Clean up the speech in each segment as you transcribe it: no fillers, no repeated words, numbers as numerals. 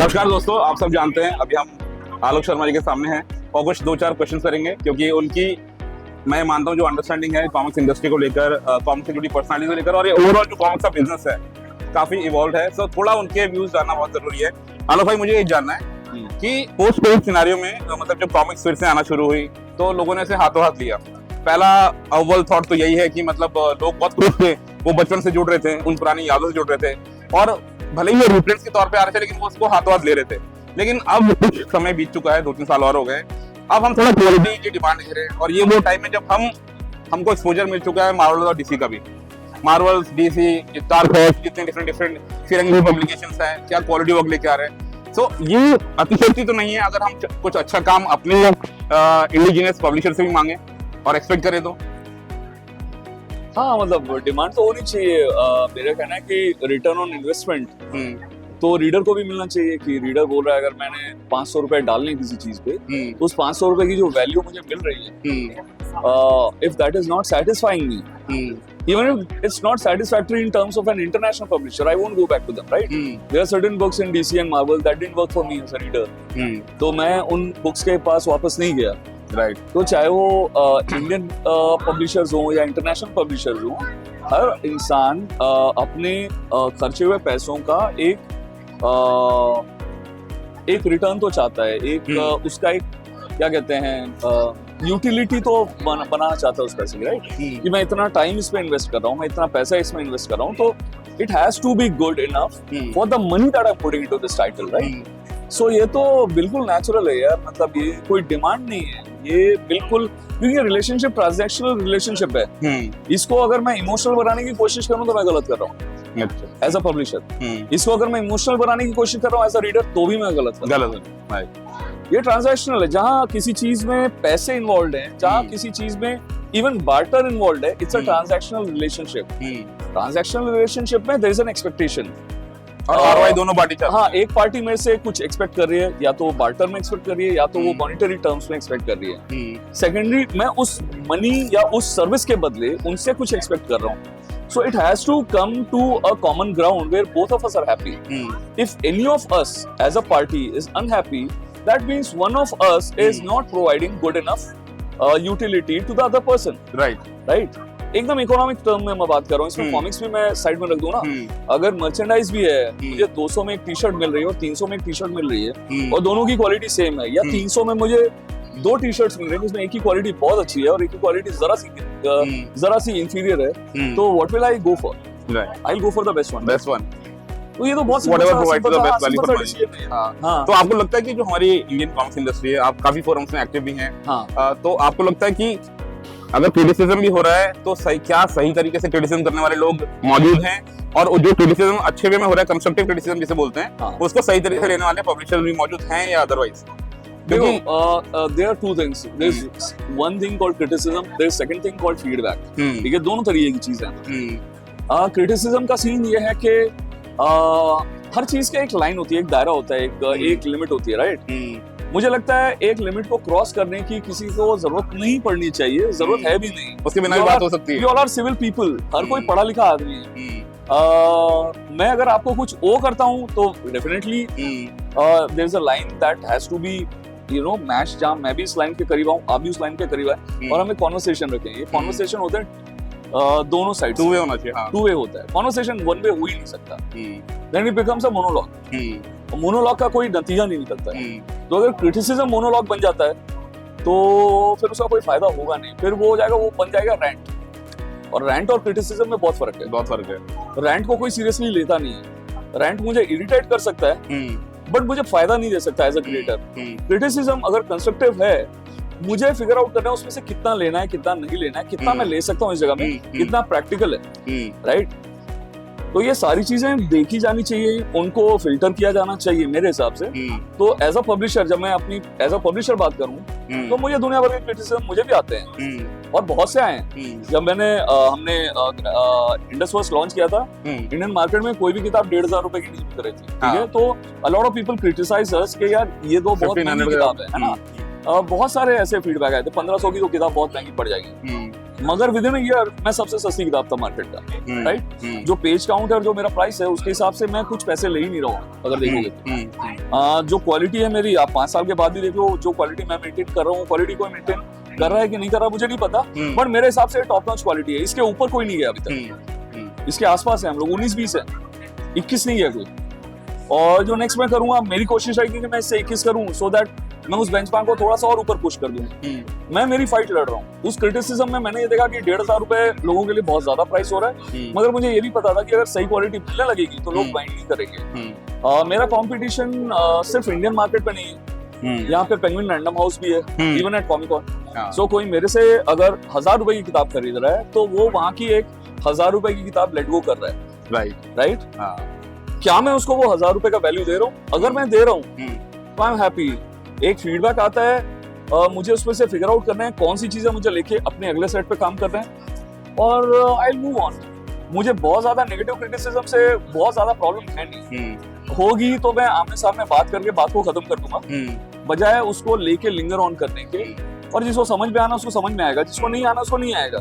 नमस्कार दोस्तों, आप सब जानते हैं अभी हम आलोक शर्मा जी के सामने हैं और कुछ 2-4 क्वेश्चन करेंगे क्योंकि उनकी मैं मानता हूं जो अंडरस्टैंडिंग है कॉमिक्स इंडस्ट्री को लेकर, कॉमिक्स की पर्सनालिटी को लेकर और ये ओवरऑल जो कॉमिक्स का बिजनेस है काफी इवॉल्व है। सो थोड़ा उनके व्यूज जानना बहुत जरूरी है। आलोक भाई, मुझे ये जानना है कि पोस्ट कोविड सिनेरियो में मतलब जब कॉमिक्स फिर से आना शुरू हुई तो लोगों ने इसे हाथों हाथ लिया। पहला अव्वल थॉट तो यही है कि मतलब लोग बहुत खुश थे, वो बचपन से जुड़ रहे थे, उन पुरानी यादों से जुड़ रहे थे और भले ही वो रिफरेंस के तौर पे आ रहे थे लेकिन वो उसको हाथों हाथ ले रहे थे। लेकिन अब कुछ समय बीत चुका है, 2-3 साल और हो गए, अब हम थोड़ा क्वालिटी की डिमांड कर रहे हैं और ये वो टाइम है जब हमको एक्सपोजर मिल चुका है मार्वल और डीसी का भी। मार्वल्स, डीसी, डार्क हॉर्स, कितने डिफरेंट फिरंगी पब्लिकेशंस हैं, क्या क्वालिटी वर्क लेके आ रहे हैं। सो ये अतिशयोक्ति तो नहीं है अगर हम कुछ अच्छा काम अपने इंडिजिनस पब्लिशर से भी मांगे और एक्सपेक्ट करें तो। हाँ, मतलब डिमांड तो होनी चाहिए। मेरा कहना है कि रिटर्न ऑन इन्वेस्टमेंट तो रीडर को भी मिलना चाहिए कि रीडर बोल रहा है अगर मैंने 500 रुपए डालने किसी चीज पे तो उस 500 रुपए की जो वैल्यू मुझे मिल रही है, if that is not satisfying me, even if it's not satisfactory in terms of an international publisher, I won't go back to them, right? There are certain books in DC and Marvel that didn't work for me as a reader. तो मैं उन books के पास वापस नहीं गया, right. तो चाहे वो इंडियन पब्लिशर्स हो या इंटरनेशनल पब्लिशर्स हो, हर इंसान अपने खर्चे हुए पैसों का एक रिटर्न तो चाहता है, एक उसका एक क्या कहते हैं यूटिलिटी तो बनाना चाहता है उस पैसे की, राइट? कि मैं इतना टाइम इस पे इन्वेस्ट कर रहा हूँ, मैं इतना पैसा इसमें इन्वेस्ट कर रहा हूँ, तो it has to be good enough for the money that I am putting into this title, right? So ये तो बिल्कुल नेचुरल है यार, मतलब ये कोई डिमांड नहीं है, ये बिल्कुल, क्योंकि ये रिलेशनशिप ट्रांजैक्शनल रिलेशनशिप है। इसको अगर मैं इमोशनल बनाने की कोशिश करूँ तो मैं गलत कर रहा हूँ एज अ पब्लिशर। इसको अगर मैं इमोशनल बनाने की कोशिश कर रहा हूँ एज अ रीडर तो भी मैं गलत है। ये ट्रांजैक्शनल है, जहाँ किसी चीज में पैसे इन्वॉल्व हैं, जहाँ किसी चीज में इवन बार्टर इन्वॉल्व है, it's a transactional relationship. Transactional relationship में देयर इज एन एक्सपेक्टेशन और आरओआई दोनों पार्टी चाहती है। हाँ, एक पार्टी में से कुछ एक्सपेक्ट कर रही है, या तो वो बार्टर में एक्सपेक्ट कर रही है या तो वो मॉनेटरी टर्म्स में एक्सपेक्ट कर रही है। सेकेंडरी, मैं उस मनी या उस सर्विस के बदले उनसे कुछ एक्सपेक्ट कर रहा हूँ। So it has to come to a common ground where both of us are happy. If any of us as a party is unhappy, that means one of us is not providing good enough utility to the other person. Right? एकदम economic term में मैं बात कर रहा हूँ, इसमें comics भी मैं साइड में रख दूं ना। अगर मर्चेंडाइज भी है, मुझे 200 में एक टी शर्ट मिल रही है और 300 में एक टी शर्ट मिल रही है और दोनों की क्वालिटी सेम है, या 300 में मुझे 2 टी शर्ट्स मिल रही है जिसमें एक की क्वालिटी बहुत अच्छी है और एक की क्वालिटी जरा सी इंफीरियर है, तो what will I go for? I will go for the best one. तो ये तो बहुत whatever provides the best value for money। हाँ। तो आपको लगता है कि जो हमारी इंडियन कॉमिक्स इंडस्ट्री है, आप काफी फोरम्स में एक्टिव भी हैं, तो आपको लगता है कि अगर क्रिटिसिज्म भी हो रहा है तो सही तरीके से क्रिटिसिज्म करने वाले लोग मौजूद हैं, और जो क्रिटिसिज्म अच्छे वे में हो रहा है, कंस्ट्रक्टिव क्रिटिसिज्म जिसे बोलते हैं, उसको सही तरीके से लेने वाले पब्लिशर्स भी मौजूद हैं या otherwise? there are two things. There's one thing called criticism, there's second thing called feedback. ठीक है, दोनों तरीके की चीजें हैं। क्रिटिसिज्म का सीन ये है कि हर चीज का एक लाइन होती है, एक दायरा होता है, एक लिमिट होती है, राइट? मुझे लगता है एक लिमिट को क्रॉस करने की किसी को जरूरत नहीं पड़नी चाहिए, जरूरत है भी नहीं, उसके बिना भी बात हो सकती है। You all are civil people, हर कोई पढ़ा लिखा आदमी है। मैं अगर आपको कुछ ओ करता हूँ तो definitely there is a line that has to be match, जहाँ मैं भी इस लाइन के करीब आऊँ, आप भी उस लाइन के करीब आए और हमें कॉन्वर्सेशन रखें। ये कॉन्वर्सेशन होता है दोनों साइड, टू वे होना चाहिए। हाँ, टू वे होता है, कॉन्वर्सेशन वन वे हो ही नहीं सकता। Then it becomes a monologue. Monologue का कोई नतीजा नहीं निकलता है। तो अगर क्रिटिसिज्म मोनोलॉग बन जाता है तो फिर उसका कोई फायदा होगा नहीं, फिर वो हो जाएगा, वो बन जाएगा रैंट। और रैंट और क्रिटिसिज्म में बहुत फर्क है। रैंट को कोई सीरियसली लेता नहीं है। रैंट मुझे इरिटेट कर सकता है बट मुझे फायदा नहीं दे सकता एज अ क्रिएटर। क्रिटिसिज्म अगर कंस्ट्रक्टिव है, मुझे फिगर आउट करना है उसमें से कितना लेना है, कितना नहीं लेना है, कितना मैं ले सकता हूँ इस जगह में, कितना प्रैक्टिकल है, राइट? तो ये सारी चीजें देखी जानी चाहिए, उनको फिल्टर किया जाना चाहिए मेरे हिसाब से। तो एज अ पब्लिशर, जब मैं अपनी एज अ पब्लिशर बात करूँ तो मुझे दुनिया भर के क्रिटिसिज्म मुझे भी आते हैं और बहुत से आए हैं। जब हमने इंडस वर्स लॉन्च किया था, इंडियन मार्केट में कोई भी किताब 1,500 रुपए की नहीं बिक रही थी, ठीक है? तो a lot of people criticise us कि यार ये तो बहुत महंगी किताब है ना। बहुत सारे ऐसे फीडबैक आए थे, 1500 की तो किताब बहुत महंगी पड़ जाएगी। मगर विद इन ईयर मैं सबसे सस्ती किताब था मार्केट का, राइट। जो पेज काउंट है और जो मेरा प्राइस है उसके हिसाब से मैं कुछ पैसे ले ही नहीं रहा हूँ अगर देखोगे तो। जो क्वालिटी है मेरी, आप 5 साल के बाद भी देख लो, जो क्वालिटी मैं मेंटेन कर रहा हूँ, क्वालिटी को मेंटेन कर रहा है कि नहीं कर रहा मुझे नहीं पता, बट मेरे हिसाब से टॉप नॉच क्वालिटी है। इसके ऊपर कोई नहीं गया अभी तक, इसके आसपास है हम लोग, 19-20 है, 21 नहीं गया कोई। और जो नेक्स्ट मैं करूंगा, मेरी कोशिश रहेगी कि मैं इससे 21 करूं, सो दैट मैं उस बेंचमार्क को थोड़ा सा और ऊपर पुश कर दूं। मैं मेरी फाइट लड़ रहा हूं। उस क्रिटिसिज्म में मैंने ये देखा कि 1,500 रुपए लोगों के लिए बहुत ज्यादा प्राइस हो रहा है, मगर मुझे ये भी पता था कि अगर सही क्वालिटी मिलने लगेगी तो लोग बाइंड नहीं करेंगे। मेरा कंपटीशन सिर्फ इंडियन मार्केट पे नहीं है, यहाँ पे पेंगुइन रैंडम हाउस भी है, इवन एट कॉमिक-कॉन। सो कोई मेरे से अगर 1,000 रुपए की किताब खरीद रहा है तो वो वहां की एक 1,000 रुपए की किताब लेट गो कर रहा है, राइट। क्या मैं उसको वो 1,000 रुपए का वैल्यू दे रहा हूँ? अगर मैं दे रहा हूँ तो आई एम हैप्पी। एक फीडबैक आता है, मुझे उसमें से फिगर आउट करना है कौन सी चीजें मुझे लेके अपने अगले सेट पे काम करना है, और आई मूव ऑन। मुझे बहुत ज्यादा नेगेटिव क्रिटिसिज्म से बहुत ज्यादा प्रॉब्लम है नहीं। होगी तो मैं आमने सामने बात करके बात को खत्म कर दूंगा, बजाय उसको लेके लिंगर ऑन करने के। और जिसको समझ में आना उसको समझ में आएगा, जिसको नहीं आना उसको नहीं आएगा।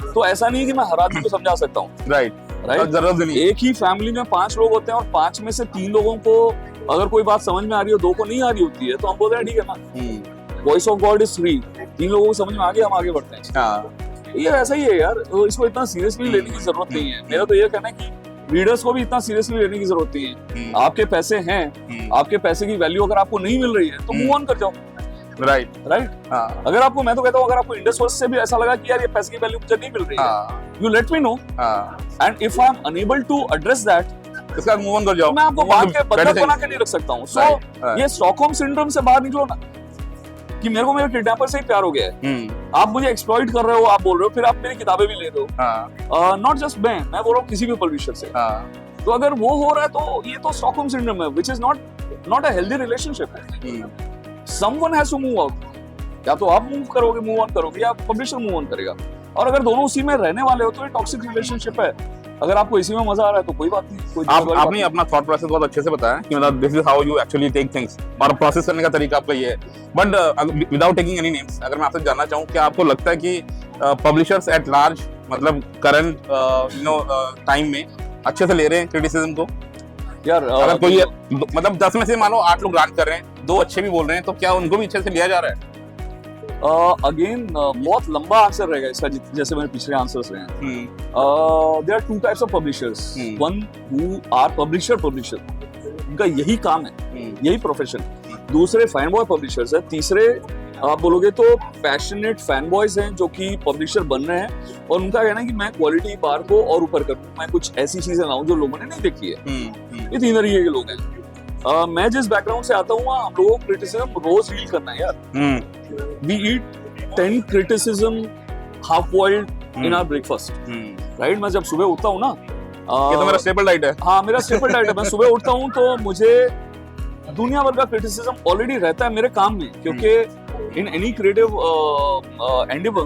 तो ऐसा नहीं कि मैं हर आदमी को समझा सकता हूँ, राइट। एक ही फैमिली में 5 लोग होते हैं और 5 में से 3 लोगों को अगर कोई बात समझ में आ रही हो, 2 को नहीं आ रही होती है, तो हम बोलते हैं ठीक है ना, voice of God is free. 3 लोगों को समझ में आ गया, हम आगे बढ़ते हैं। ये ऐसा ही है यार, इसको इतना सीरियसली लेने की जरूरत नहीं है। मेरा तो ये कहना है कि रीडर्स को भी इतना सीरियसली लेने की जरूरत नहीं है। आपके पैसे हैं, आपके पैसे की वैल्यू अगर आपको नहीं मिल रही है तो मूव ऑन कर जाओ, राइट। अगर आपको, मैं तो कहता हूँ, अगर आपको इंडस वर्स से भी ऐसा लगा कि यार ये पैसे की वैल्यू मुझे नहीं मिल रही है, you let me know, and if I am unable to address that, इसका मूव ऑन कर जाओ। मैं आपको बात के बदल बना के नहीं रख सकता हूँ। सो ये स्टॉकहोम सिंड्रोम से बाहर निकलो ना, कि मेरे को मेरे किडनैपर से ही प्यार हो गया है। आप मुझे एक्सप्लॉइट कर रहे हो, आप बोल रहे हो, फिर आप मेरी किताबें भी ले रहे हो। नॉट जस्ट मैं बोल रहा हूँ किसी भी पब्लिशर से। तो अगर वो हो रहा है तो ये तो स्टॉकहोम सिंड्रोम है, which is not a healthy relationship. Someone has to move out. या तो आप मूव करोगे, मूव ऑन करोगे, या पब्लिशर मूव ऑन करेगा। और अगर दोनों उसी में रहने वाले हो तो ये टॉक्सिक रिलेशनशिप है। अगर आपको इसी में मजा आ रहा है तो कोई बात नहीं। आपने अपना थॉट प्रोसेस बहुत अच्छे से बताया कि मतलब this is how you actually take things, और प्रोसेस करने का तरीका आपका ये है। But without taking any names, अगर मैं आपसे जानना चाहूँ, क्या आपको लगता है कि पब्लिशर्स एट लार्ज, मतलब करंट टाइम में अच्छे से ले रहे हैं क्रिटिसिज्म को? यार अगर कोई मतलब 10 में से मानो 8 लोग रान कर रहे हैं, 2 अच्छे भी बोल रहे हैं, तो क्या उनको भी अच्छे से लिया जा रहा है? अगेन बहुत लंबा आंसर रहेगा इसका, जैसे मेरे पिछले आंसर्स रहे हैं। There are 2 types of publishers, one who are publisher, उनका यही काम है, यही प्रोफेशन। दूसरे फैन बॉय पब्लिशर्स है। तीसरे आप बोलोगे तो पैशनेट फैन बॉयज हैं जो कि पब्लिशर बन रहे हैं, और उनका कहना है कि मैं क्वालिटी बार को और ऊपर करूं, मैं कुछ ऐसी चीजें लाऊं जो लोगों ने नहीं देखी है। ये 3 तरीके के लोग हैं। मैं जिस बैकग्राउंड से आता हूँ, हम लोगों को क्रिटिसिज्म रोज डील करना है यार। We eat 10 criticism half boiled in our breakfast, right. मैं जब सुबह उठता हूँ ना, ये तो मेरा स्टेपल डाइट है। हाँ, मेरा स्टेपल डाइट है। मैं सुबह उठता हूँ तो मुझे दुनिया भर का क्रिटिसिज्म ऑलरेडी रहता है मेरे काम में, क्योंकि in any creative endeavor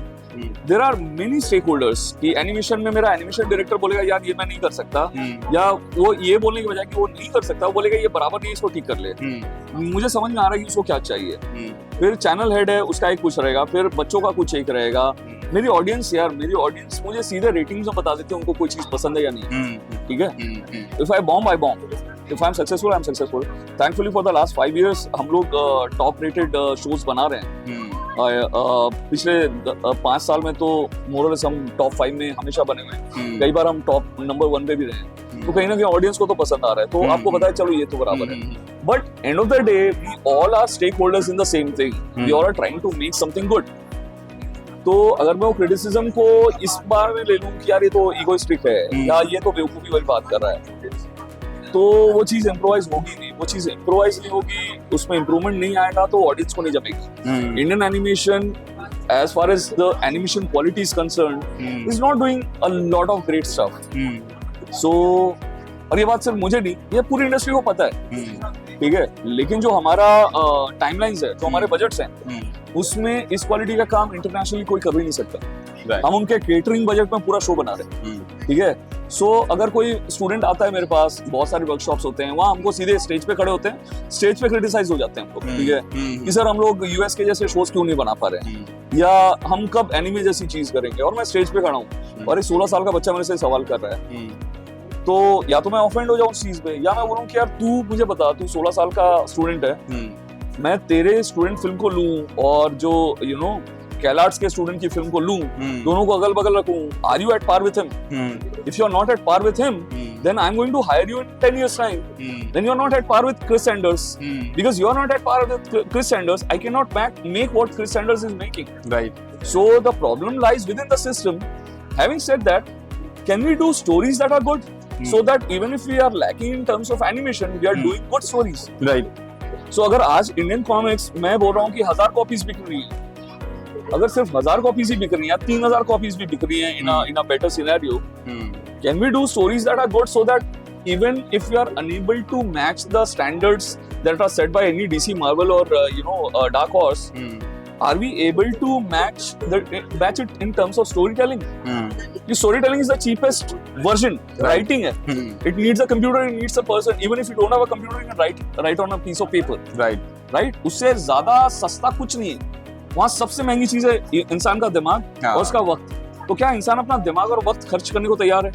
there are many stakeholders। कि एनिमेशन में मेरा एनिमेशन डायरेक्टर बोलेगा यार ये मैं नहीं कर सकता, या वो ये बोलने की बजाय कि वो नहीं कर सकता, वो बोलेगा ये बराबर नहीं, इसको ठीक कर ले। मुझे समझ में आ रहा है कि उसको क्या चाहिए। फिर चैनल हेड है, उसका एक कुछ रहेगा, फिर बच्चों का कुछ एक रहेगा। मेरी ऑडियंस मुझे सीधे रेटिंग्स में बता देते हैं उनको कोई चीज पसंद है या नहीं, ठीक है। If I bomb, I bomb. If I'm successful, I'm successful. Thankfully for the last 5 years हम लोग टॉप रेटेड शोज बना रहे हैं। पिछले 5 साल में तो मोरलेस हम टॉप 5 में हमेशा बने हुए हैं। कई बार हम टॉप नंबर 1 पे भी रहे हैं। तो कहीं ना कहीं ऑडियंस को तो पसंद आ रहा है, तो आपको पता है चलो ये तो बराबर है। But end of the day we all are stake holders in the same thing, we all are trying to make something good. तो अगर मैं वो क्रिटिसिज्म को इस बार में ले लूं कि यार ये तो ईगोइस्टिक है, या ये तो बेवकूफी वाली बात कर रहा है, तो वो चीज इम्प्रोवाइज होगी नहीं। वो चीज इम्प्रोवाइज नहीं होगी, उसमें इम्प्रूवमेंट नहीं आएगा, तो ऑडियंस को नहीं जमेगी। Indian animation, as far as the animation quality is concerned, is not doing a lot of great stuff. So, और ये बात सिर्फ मुझे नहीं, ये पूरी इंडस्ट्री को पता है, ठीक है। लेकिन जो हमारा टाइमलाइंस है, जो हमारे बजट्स हैं, उसमें इस क्वालिटी का काम इंटरनेशनली कोई कर भी नहीं सकता। हम उनके केटरिंग बजट में पूरा शो बना रहे हैं, ठीक है। सो अगर कोई स्टूडेंट आता है मेरे पास, बहुत सारे वर्कशॉप्स होते हैं, वहाँ हमको सीधे स्टेज पे खड़े होते हैं, स्टेज पे क्रिटिसाइज हो जाते हैं हम लोग, ठीक है, कि सर हम लोग यूएस के जैसे शोज क्यों नहीं बना पा रहे हैं, या हम कब एनिमे जैसी चीज करेंगे, और मैं स्टेज पे खड़ा हूँ और एक 16 साल का बच्चा मेरे से सवाल कर रहा है, तो या तो मैं ऑफेंड हो जाऊँ उस चीज पे, या मैं बोलूँ कि यार तू मुझे बता, तू 16 साल का स्टूडेंट है, मैं तेरे स्टूडेंट फिल्म को लूं और जो यू नो कैलार्ड्स के स्टूडेंट की फिल्म को लूं, दोनों को अगल बगल रखूं, are you at par with him? If you are not at par with him, then I'm going to hire you in 10 years time. Then you're not at par with Chris Sanders. Because you're not at par with Chris Sanders, I cannot make what Chris Sanders is making. Right. So the problem lies within the system. Having said that, can we do stories that are good? So that even if we are lacking in terms of animation, we are doing good stories. Right. So अगर आज Indian comics मैं बोल रहा हूँ कि 1000 copies बिक रही है, अगर सिर्फ 1000 कॉपीज ही बिक रही है, 3000 कॉपीज भी बिक रही है in a better scenario, can we do stories that are good so that even if we are unable to match the standards that are set by any DC, Marvel or Dark Horse, are we able to match it in terms of storytelling? The storytelling is the cheapest version. Writing है, it needs a computer, it needs a person. Even if you don't have a computer, you can write on a piece of paper. Right? उससे ज्यादा सस्ता कुछ नहीं है. वहाँ सबसे महंगी चीज है इंसान का दिमाग और उसका वक्त. तो क्या इंसान अपना दिमाग और वक्त खर्च करने को तैयार है?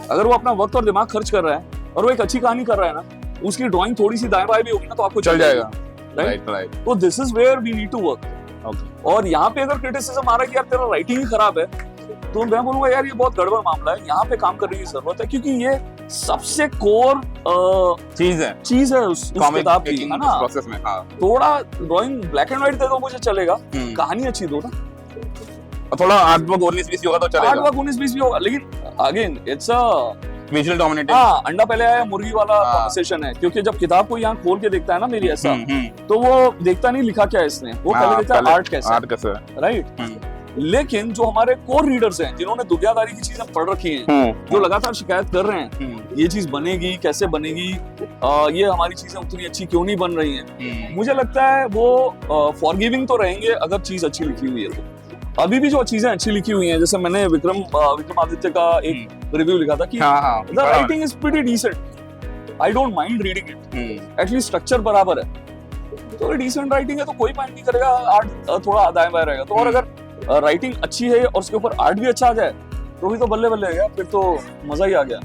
अगर वो अपना वक्त और दिमाग खर्च कर रहा है और वो एक अच्छी कहानी कर रहा है ना, उसकी ड्राइंग थोड़ी सी दाएं बाएं भी होगी ना तो आपको चल जाएगा. राइट. तो this is where we need to work. और यहाँ पे अगर क्रिटिसिज्म आ रहा है कि यार तेरा राइटिंग ही खराब है, तो मैं बोलूंगा यार ये बहुत गड़बड़ मामला है, यहाँ पे काम करने की जरूरत है, क्योंकि ये सबसे कोर चीज है उस किताब की, है ना. प्रोसेस में थोड़ा ड्राइंग ब्लैक एंड व्हाइट दे दो मुझे चलेगा, कहानी अच्छी दो ना, थोड़ा आर्टवर्क 19-20 होगा तो चलेगा. आर्टवर्क 19-20 भी होगा, लेकिन again it's a visual dominated. अंडा पहले आया मुर्गी वाला कॉन्वर्सेशन है, क्योंकि जब किताब को यहाँ खोल के देखता है ना मेरी ऐसा, तो वो देखता नहीं लिखा क्या है इसने, वो पहले देखता है आर्ट कैसा है. राइट. लेकिन जो हमारे कोर रीडर्स हैं, जिन्होंने दुनियादारी की चीजें पढ़ रखी हैं, जो लगातार शिकायत कर रहे हैं, ये चीज बनेगी कैसे बनेगी, ये हमारी चीजें उतनी अच्छी क्यों नहीं बन रही हैं, मुझे लगता है वो फॉरगिविंग तो रहेंगे अगर चीज अच्छी लिखी हुई है तो. अभी भी जो चीजें अच्छी लिखी हुई हैं, जैसे मैंने विक्रमादित्य का एक रिव्यू लिखा था कि the writing is pretty decent, I don't mind reading it, at least structure बराबर है, तो डिसेंट राइटिंग है तो कोई माइंड नहीं करेगा, आर्ट थोड़ा दाएं बाएं रहेगा. तो और अगर राइटिंग अच्छी है और उसके ऊपर आर्ट भी अच्छा आ जाए तो भी तो बल्ले बल्ले है, फिर तो मजा ही आ गया.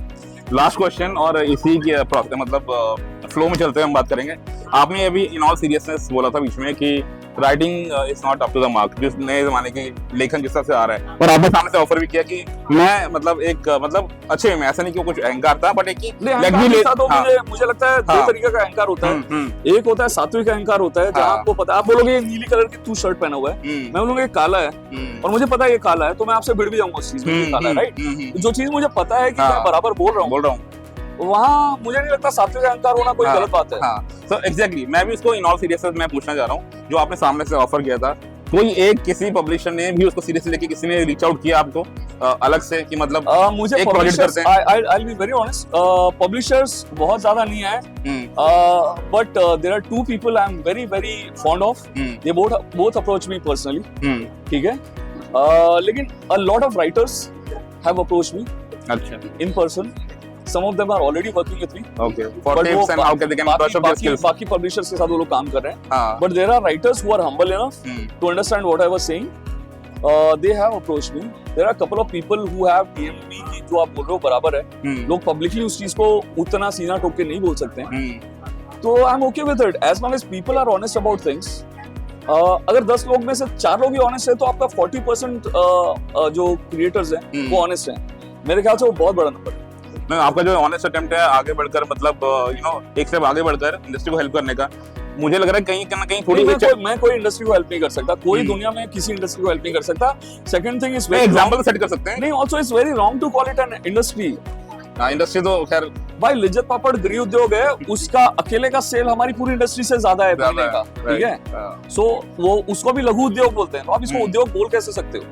लास्ट क्वेश्चन, और इसी के मतलब फ्लो में चलते हुए हम बात करेंगे. आपने अभी इन ऑल सीरियसनेस बोला था बीच में कि writing is not up to the mark, जिस नए जमाने के लेखन जिस तरह से आ रहा है, और आपने सामने से ऑफर भी किया कि मैं मतलब एक मतलब अच्छे में, ऐसा नहीं कि कुछ अहंकार था, बट एक मुझे लगता है दो तरीके का अहंकार होता है. एक होता है सात्विक अहंकार होता है, जहाँ आपको पता, आप बोलोगे नीली कलर की तू शर्ट पहना हुआ है, मैं बोलूंगा ये काला है, और मुझे पता है ये काला है, तो मैं आपसे भिड़ भी जाऊंगा उस चीज में, काला है. राइट. जो चीज मुझे पता है कि मैं बराबर बोल रहा हूँ, वहाँ मुझे नहीं लगता सात्विक अहंकार होना कोई गलत बात है. So exactly, मैं भी इसको इन ऑल सीरियसनेस में पूछना चाह रहा हूँ, जो आपने सामने से ऑफर किया था, कोई एक किसी पब्लिशर ने भी उसको सीरियसली लेके, किसी ने रीच आउट किया आपको अलग से कि मतलब मुझे एक प्रोजेक्ट करते हैं? I'll be very honest, publishers बहुत ज्यादा नहीं आए, but there are two people I'm very fond of. They both approach me personally. ठीक है. लेकिन a lot of writers have approached me. अच्छा. In person. Some of them are already working with me. Okay. For tips and how they can brush up their skills. बाकी publishers के साथ वो लोग काम कर रहे हैं. But there are writers who are humble enough to understand what I was saying. They have approached me. There are a couple of people who have DM'd me कि जो आप बोल रहे हो बराबर है. लोग publicly उस चीज को उतना सीना ठोक के नहीं बोल सकते हैं. तो I'm okay with it as long as people are honest about things. अगर 10 लोग में से 4 लोग ही honest है, तो आपका 40% जो creators हैं वो honest हैं. मेरे ख्याल से वो बहुत बड़ा नंबर है. आपका जो ऑनेस्ट अटेम्प्ट है आगे बढ़कर, मतलब एक स्टेप आगे बढ़कर इंडस्ट्री को हेल्प करने का, मुझे लग रहा है कहीं ना कहीं थोड़ी मैं कोई इंडस्ट्री को हेल्प नहीं कर सकता, कोई दुनिया में किसी इंडस्ट्री को हेल्प नहीं कर सकता. Second thing is example set कर सकते हैं. नहीं, also it's very wrong to call it an industry. Industry तो खैर भाई लिज्जत पापड़ गृह उद्योग है, उसका अकेले का सेल हमारी पूरी इंडस्ट्री से ज्यादा है महीने का. ठीक है. सो वो उसको भी लघु उद्योग बोलते हैं, तो आप इसको उद्योग बोल कैसे सकते हो?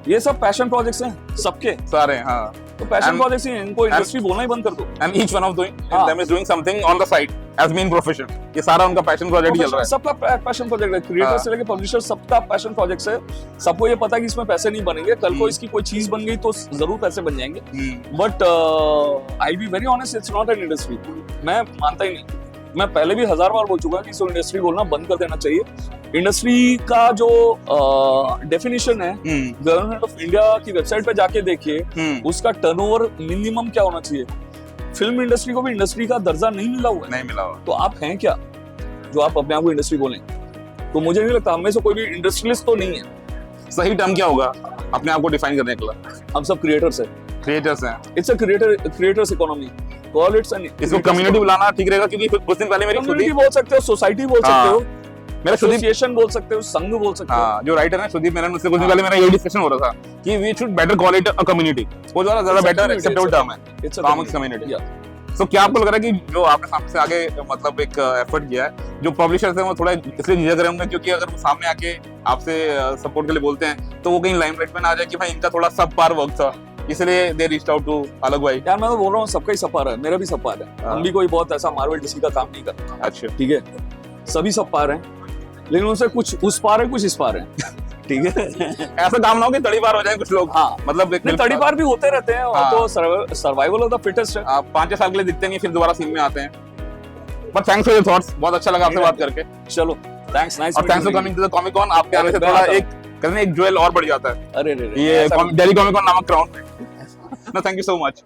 ये सब पैशन प्रोजेक्ट्स हैं सबके, सारे हाँ, तो पैशन And- प्रोजेक्ट्स ही हैं, इनको इंडस्ट्री बोलना ही बंद कर दो। and each one of हाँ। them is doing something on the side as main profession. ये सारा उनका पैशन प्रोजेक्ट ही चल रहा है। सबका पैशन प्रोजेक्ट है, क्रिएटर हाँ। से लेके पब्लिशर, सबका पैशन प्रोजेक्ट्स है। सबको ये पता है कि इसमें पैसे नहीं बनेंगे, कल को इसकी कोई चीज बन गई तो जरूर पैसे बन जाएंगे। But I be very honest, it's not an industry. मैं मानता ही नहीं, मैं पहले भी 1000 बार बोल चुका कि इसको इंडस्ट्री बोलना बंद कर देना चाहिए। इंडस्ट्री का जो डेफिनेशन है, गवर्नमेंट ऑफ इंडिया की वेबसाइट पे जाके देखिए, उसका टर्नओवर मिनिमम क्या होना चाहिए। फिल्म इंडस्ट्री को भी इंडस्ट्री का दर्जा नहीं मिला हुआ है, नहीं मिला हुआ। तो आप हैं क्या जो आप अपने आप को इंडस्ट्री बोलें? तो मुझे नहीं लगता हम में से कोई भी इंडस्ट्रियलिस्ट तो नहीं है। सही टर्म क्या होगा अपने आप को डिफाइन करने के लिए? हम सब क्रिएटर्स हैं, क्रिएटर्स हैं। It's a creators economy, call it's an इसको कम्युनिटी बुलाना ठीक रहेगा, क्योंकि कुछ दिन पहले मेरी खुद कम्युनिटी ही बोल सकते हो, सोसाइटी बोल हाँ। सकते हो, मेरा सुदीप, एसोसिएशन बोल सकते हो, संघ बोल सकते हो। हाँ, जो राइटर है सुदीप मेनन, उससे कुछ दिन पहले मेरा यही डिस्कशन हो रहा था कि we should better call it a community. वो ज्यादा It's a better community, acceptable term है, It's a comics community. Community. Yeah. तो क्या आपको लग रहा है कि जो आपने सामने से आगे मतलब एक एफर्ट किया है, जो पब्लिशर्स हैं वो थोड़ा इसलिए झिझक रहे होंगे क्योंकि अगर वो सामने आके आपसे सपोर्ट के लिए बोलते हैं तो वो कहीं लाइमलाइट में ना आ जाए कि भाई इनका थोड़ा सब पार वर्क था, इसलिए दे रीच्ड आउट टू अलग भाई। यार मैं तो बोल रहा हूँ सबका ही सपार है, मेरा भी सपार है। हाँ। हम भी कोई बहुत ऐसा मार्वल डीसी का काम नहीं करते, अच्छा, ठीक है? सभी सपार हैं, लेकिन उनसे कुछ उस पार है, कुछ इस पार है, ठीक है? ऐसा काम ना हो कि तड़ी पार हो जाए कुछ लोग। हाँ, मतलब एक नहीं तड़ी पार भी होते रहते हैं, हाँ। और तो सर्वाइवल ऑफ द फिटेस्ट है। आप 5-6 साल के लिए दिखते नहीं, फिर दोबारा सीन में आते हैं। But thanks for your thoughts, बहुत अच्छा लगा आपसे बात करके, चलो, थैंक्स, नाइस। और thanks for coming to the comic con. आपके आने से थोड़ा एक कहते हैं एक ज्वेल और बढ़ जाता है अरे ये दिल्ली कॉमिक कॉन नामक क्राउन में। No, thank you so much.